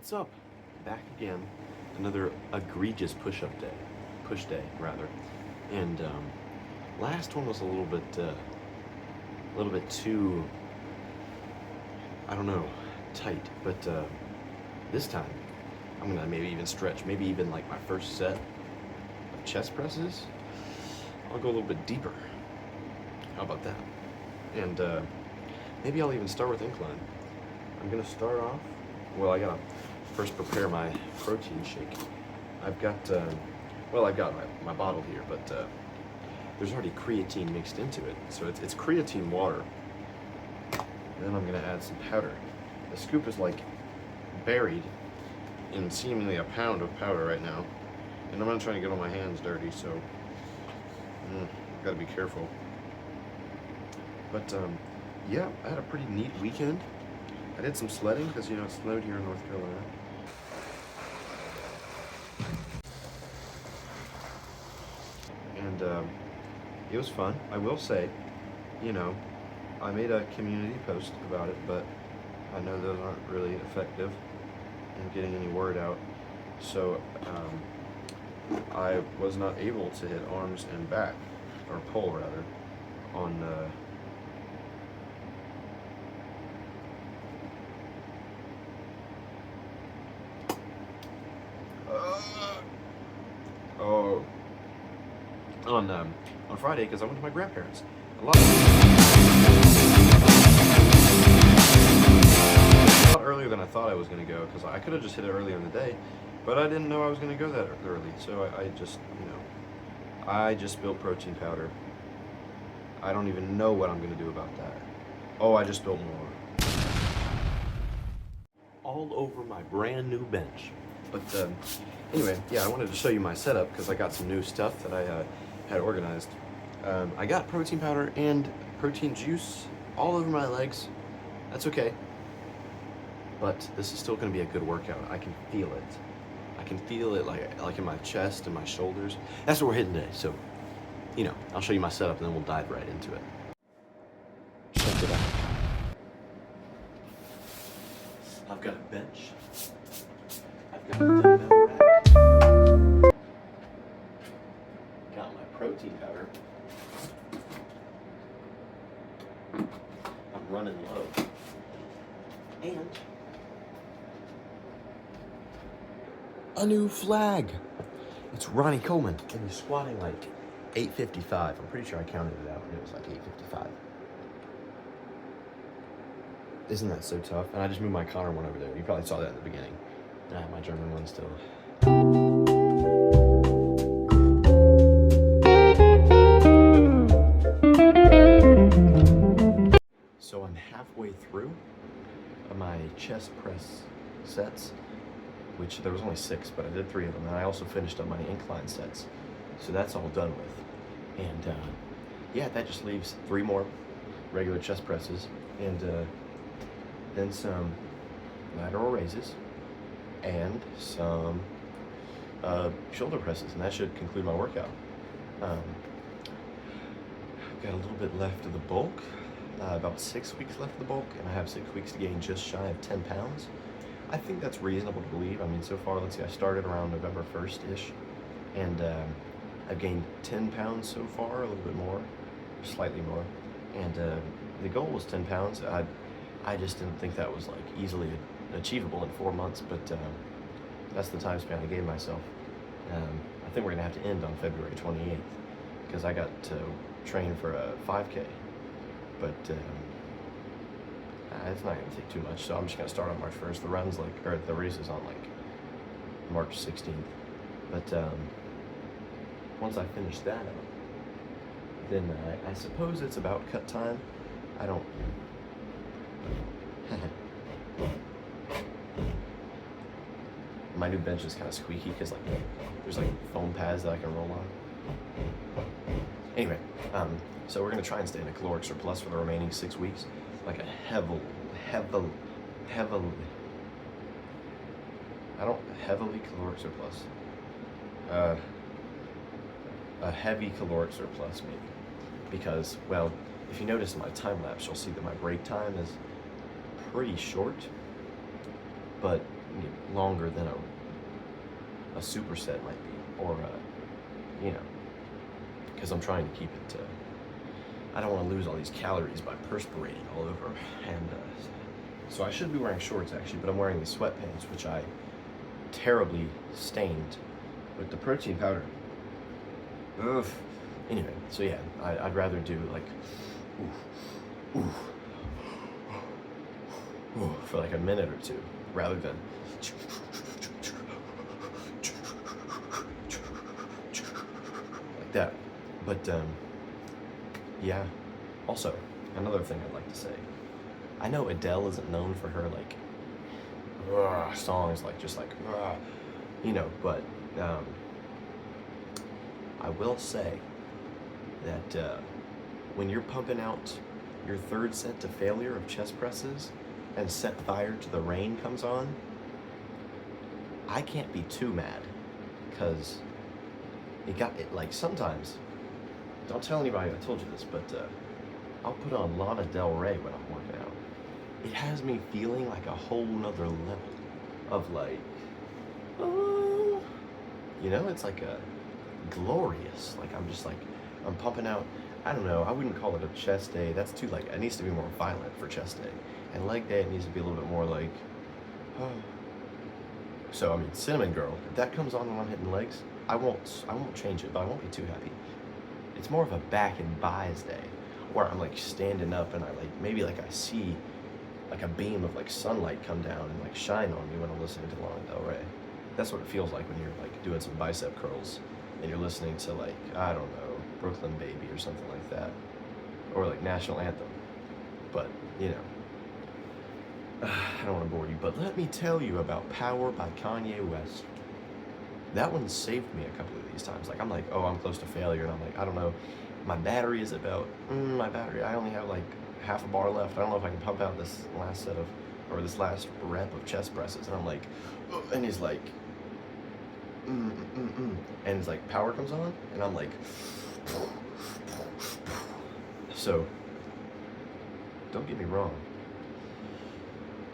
What's up? Back again. Another egregious push day rather. And last one was a little bit too, I don't know, tight. But this time, I'm gonna maybe even stretch, maybe even like my first set of chest presses. I'll go a little bit deeper. How about that? And maybe I'll even start with incline. I'm gonna start off. Well, I gotta first prepare my protein shake. I've got my bottle here, but there's already creatine mixed into it, so it's creatine water. And then I'm gonna add some powder. The scoop is like buried in seemingly a pound of powder right now, and I'm not trying to get all my hands dirty, so gotta be careful. But yeah, I had a pretty neat weekend. I did some sledding because it snowed here in North Carolina. And it was fun. I will say, I made a community post about it, but I know those aren't really effective in getting any word out. So I was not able to hit arms and back, or pull rather, on on Friday because I went to my grandparents. A lot earlier than I thought I was going to go because I could have just hit it earlier in the day, but I didn't know I was going to go that early. So I just built protein powder. I don't even know what I'm going to do about that. Oh, I just built more. All over my brand new bench. But anyway, yeah, I wanted to show you my setup because I got some new stuff that I had organized. I got protein powder and protein juice all over my legs. That's okay. But this is still going to be a good workout. I can feel it. I can feel it like in my chest and my shoulders. That's what we're hitting today. So, I'll show you my setup and then we'll dive right into it. Check it out. I've got a bench. I've got a dumbbell rack. Got my protein powder. I'm running low. And a new flag. It's Ronnie Coleman, and he's squatting like 855. I'm pretty sure I counted it out, and it was like 855. Isn't that so tough? And I just moved my Connor one over there. You probably saw that in the beginning. My German one still. So I'm halfway through my chest press sets, which there was only 6, but I did 3 of them, and I also finished up my incline sets. So that's all done with. And yeah, that just leaves 3 more regular chest presses, and then some lateral raises, and some shoulder presses, and that should conclude my workout. I've got a little bit left of the bulk, about 6 weeks left of the bulk, and I have 6 weeks to gain just shy of 10 pounds. I think that's reasonable to believe. I mean, so far, let's see, I started around November 1st-ish, and I've gained 10 pounds so far, a little bit more, slightly more, and the goal was 10 pounds. I just didn't think that was like easily achievable in 4 months, but that's the time span I gave myself. I think we're gonna have to end on February 28th because I got to train for a 5K, but it's not gonna take too much. So I'm just gonna start on March 1st. The race is on like March 16th. But once I finish that up, then I suppose it's about cut time. I don't. My new bench is kind of squeaky because there's foam pads that I can roll on. Anyway, so we're gonna try and stay in a caloric surplus for the remaining 6 weeks, like a heavily caloric surplus. A heavy caloric surplus maybe, because if you notice in my time lapse, you'll see that my break time is pretty short, but longer than a superset might be, or because I'm trying to keep it. I don't want to lose all these calories by perspirating all over, and so I should be wearing shorts actually, but I'm wearing these sweatpants, which I terribly stained with the protein powder. Ugh. Anyway, so yeah, I'd rather do like, for like a minute or two, rather than like that. But yeah. Also, another thing I'd like to say, I know Adele isn't known for her like songs like just like but I will say that when you're pumping out your third set to failure of chest presses and Set Fire to the Rain comes on, I can't be too mad, because like sometimes, don't tell anybody I told you this, but I'll put on Lana Del Rey when I'm working out. It has me feeling like a whole nother level of like, oh, it's like a glorious, like I'm pumping out. I don't know, I wouldn't call it a chest day. That's too like, it needs to be more violent for chest day. And leg day, it needs to be a little bit more like, oh. So I mean, Cinnamon Girl, if that comes on when I'm hitting legs, I won't change it, but I won't be too happy. It's more of a back and buys day, where I'm like standing up and I like, maybe like I see like a beam of like sunlight come down and like shine on me when I'm listening to Lana Del Rey. That's what it feels like when you're like doing some bicep curls and you're listening to like, I don't know, Brooklyn Baby or something like that, or like National Anthem. But I don't want to bore you, but let me tell you about Power by Kanye West. That one saved me a couple of these times. Like I'm like, oh, I'm close to failure, and I'm like, I don't know, my battery is about I only have like half a bar left. I don't know if I can pump out this last rep of chest presses. And I'm like, oh, and he's like, and it's like power comes on, and I'm like, so don't get me wrong,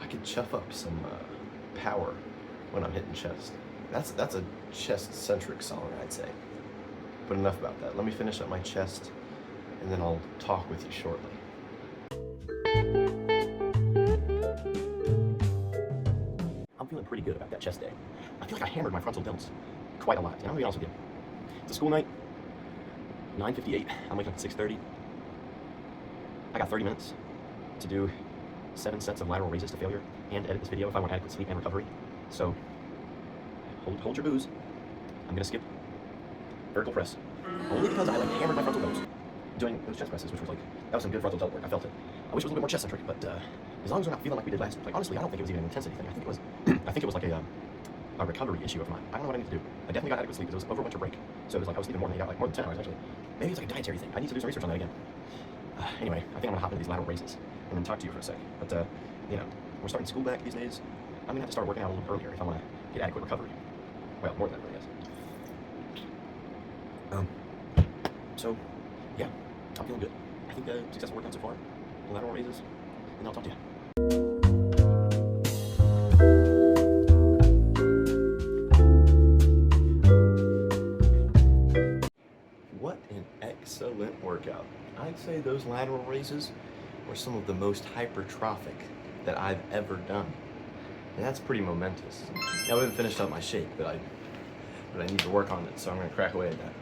I could chuff up some power when I'm hitting chest. That's a chest-centric song, I'd say. But enough about that. Let me finish up my chest, and then I'll talk with you shortly. I'm feeling pretty good about that chest day. I feel like I hammered my frontal delts quite a lot, and I'm gonna be honest with you. It's a school night, 9:58. I'm waking up at 6:30. I got 30 minutes to do 7 sets of lateral raises to failure and edit this video if I want adequate sleep and recovery. So hold your booze. I'm gonna skip vertical press only because I like hammered my frontal delts doing those chest presses, which was like, that was some good frontal delt work. I felt it. I wish it was a little bit more chest centric, but as long as we're not feeling like we did last week. Like honestly, I don't think it was even an intensity thing. I think it was like a recovery issue of mine. I don't know what I need to do. I definitely got adequate sleep because it was over winter break, so it was like I was sleeping more than 8 hours, like more than 10 hours actually. Maybe it's like a dietary thing. I need to do some research on that again. Anyway, I think I'm gonna hop into these lateral raises and then talk to you for a sec. But we're starting school back these days. I'm gonna have to start working out a little earlier if I want to get adequate recovery. Well, more than that, I guess. So, yeah, I'm feeling good. I think successful workout so far. Lateral raises, and I'll talk to you. What an excellent workout. I'd say those lateral raises were some of the most hypertrophic that I've ever done. And that's pretty momentous. Now, I haven't finished up my shake, but I need to work on it, so I'm gonna crack away at that.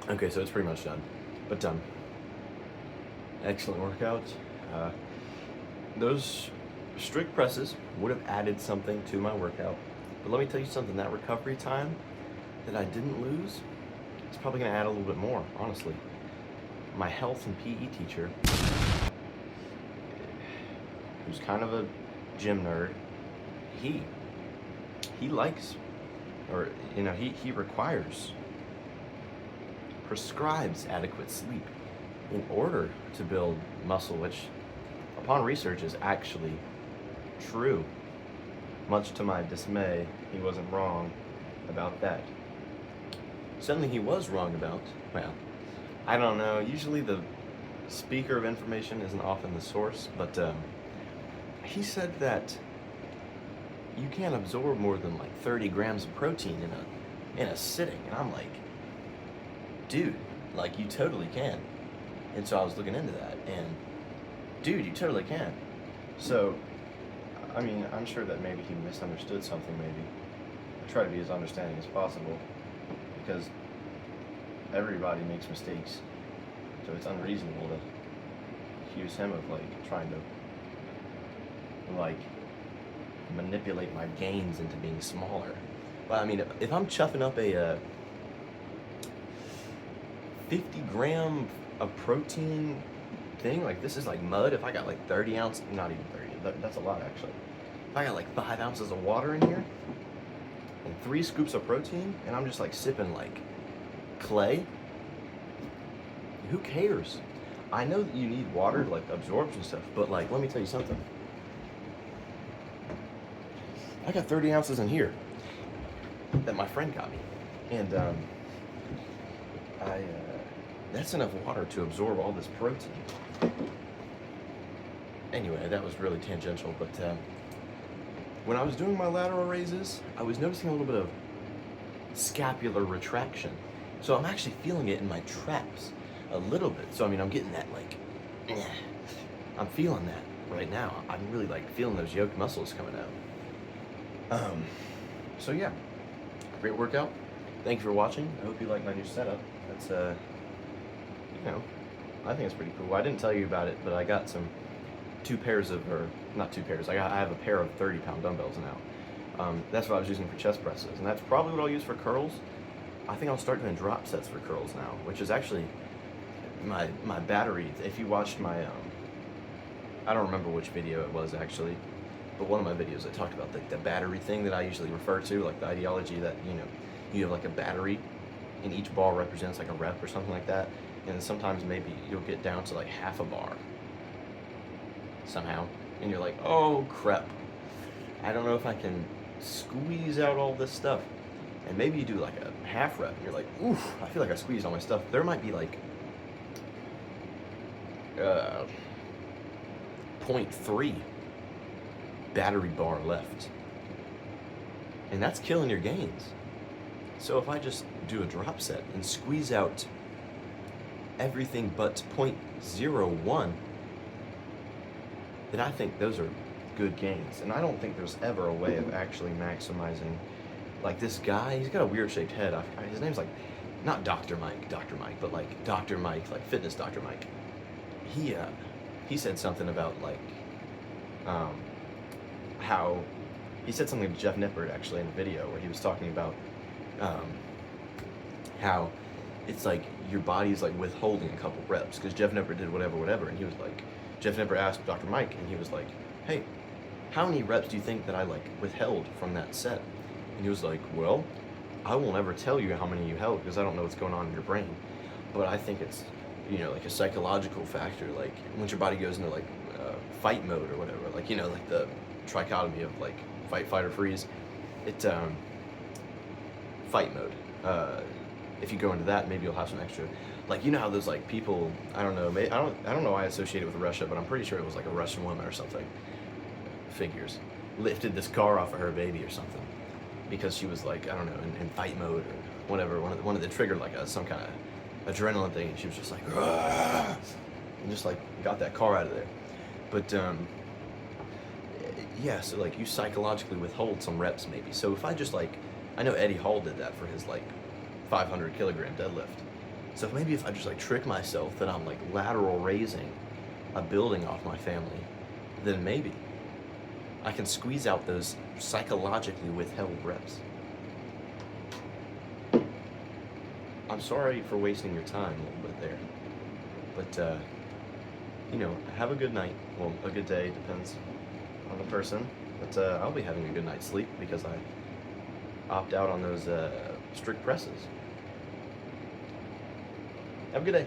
Okay, so it's pretty much done. But excellent workout. Those strict presses would have added something to my workout. But let me tell you something, that recovery time that I didn't lose, it's probably gonna add a little bit more, honestly. My health and PE teacher, who's kind of a gym nerd, he likes, or he prescribes adequate sleep in order to build muscle, which upon research is actually true. Much to my dismay, he wasn't wrong about that. Something he was wrong about, well, I don't know, usually the speaker of information isn't often the source, but he said that you can't absorb more than like 30 grams of protein in a sitting, and I'm like, dude, like you totally can. And so I was looking into that, and dude, you totally can. So, I mean, I'm sure that maybe he misunderstood something. Maybe I try to be as understanding as possible because everybody makes mistakes, so it's unreasonable to accuse him of like trying to like manipulate my gains into being smaller. But I mean, if I'm chuffing up a 50 gram of protein thing, like this is like mud. If I got like 30 ounces, not even 30, that's a lot actually. If I got like 5 ounces of water in here and 3 scoops of protein, and I'm just like sipping like clay, who cares? I know that you need water to like absorb some stuff, but like, let me tell you something. I got 30 ounces in here that my friend got me, and that's enough water to absorb all this protein. Anyway, that was really tangential, but when I was doing my lateral raises, I was noticing a little bit of scapular retraction. So I'm actually feeling it in my traps a little bit. So I mean, I'm getting that like, I'm feeling that right now. I'm really like feeling those yoked muscles coming out. So yeah, great workout. Thank you for watching. I hope you like my new setup. That's you know, I think it's pretty cool. I didn't tell you about it, but I got two pairs of, or not 2 pairs. I have a pair of 30-pound dumbbells now. That's what I was using for chest presses, and that's probably what I'll use for curls. I think I'll start doing drop sets for curls now, which is actually my battery. If you watched my I don't remember which video it was actually, but one of my videos I talked about the battery thing that I usually refer to, like the ideology that, you know, you have like a battery and each bar represents like a rep or something like that, and sometimes maybe you'll get down to like half a bar somehow, and you're like, oh crap, I don't know if I can squeeze out all this stuff. And maybe you do like a half rep and you're like, oof, I feel like I squeezed all my stuff. There might be like 0.3 battery bar left, and that's killing your gains. So if I just do a drop set and squeeze out everything but 0.01, then I think those are good gains. And I don't think there's ever a way of actually maximizing. Like this guy, he's got a weird shaped head. His name's like, not Dr. Mike, but like Dr. Mike, like fitness Dr. Mike. He said something about like, how, he said something to Jeff Nippert actually in a video where he was talking about how it's like your body's like withholding a couple reps because Jeff Nippert did whatever, and he was like, Jeff Nippert asked Dr. Mike, and he was like, hey, how many reps do you think that I like withheld from that set? And he was like, well, I won't ever tell you how many you held because I don't know what's going on in your brain, but I think it's, you know, like a psychological factor, like once your body goes into like fight mode or whatever, like, you know, like the trichotomy of like fight, flight, or freeze, it fight mode. If you go into that, maybe you'll have some extra, like, you know how those like people, I don't know, I don't know why I associate it with Russia, but I'm pretty sure it was like a Russian woman or something, figures, lifted this car off of her baby or something because she was like, I don't know, in fight mode or whatever, one of the triggered like some kind of adrenaline thing, and she was just like, "Rah!" and just like got that car out of there. But yeah, so like you psychologically withhold some reps maybe. So if I just like, I know Eddie Hall did that for his like 500 kilogram deadlift. So maybe if I just like trick myself that I'm like lateral raising a building off my family, then maybe I can squeeze out those psychologically withheld reps. I'm sorry for wasting your time a little bit there, but you know, have a good night. Well, a good day, depends on the person. But I'll be having a good night's sleep because I opt out on those strict presses. Have a good day.